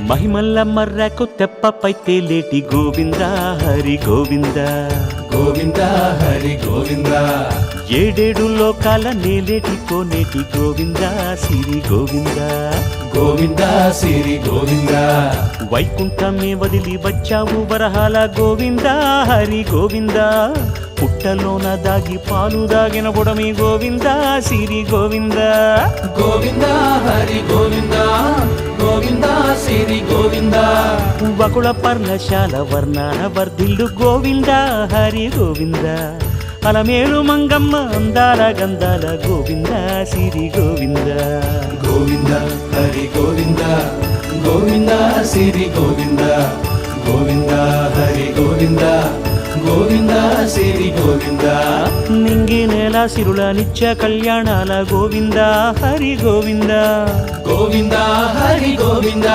మహిమల్ల మర్రకు తెప్పపై తేలేటి గోవింద హరి గోవింద గోవింద హరి గోవింద ఏడేడు లోకాల నేలేటి కోనేటి గోవింద సిరి గోవింద గోవింద సిరి గోవింద వైకుంఠమే వదిలి వచ్చావు వరహాల గోవింద హరి గోవింద పుట్టలోన దాగి పాలు దాగిన బుడమి గోవింద సిరి గోవింద గోవింద హరి గోవింద గోవింద సిరి గోవింద వకుళ పర్ణశాల వర్ణాల వర్ధిల్లు గోవింద హరి గోవింద అలమేలు మంగమ్మ అందాల గంధాల గోవింద సిరి గోవింద గోవింద హరి గోవింద గోవింద సిరి గోవింద గోవింద హరి గోవింద గోవింద సిరి గోవింద నింగి నేల సిరుల నిత్య కళ్యాణాల గోవింద హరి గోవింద గోవింద హరి గోవింద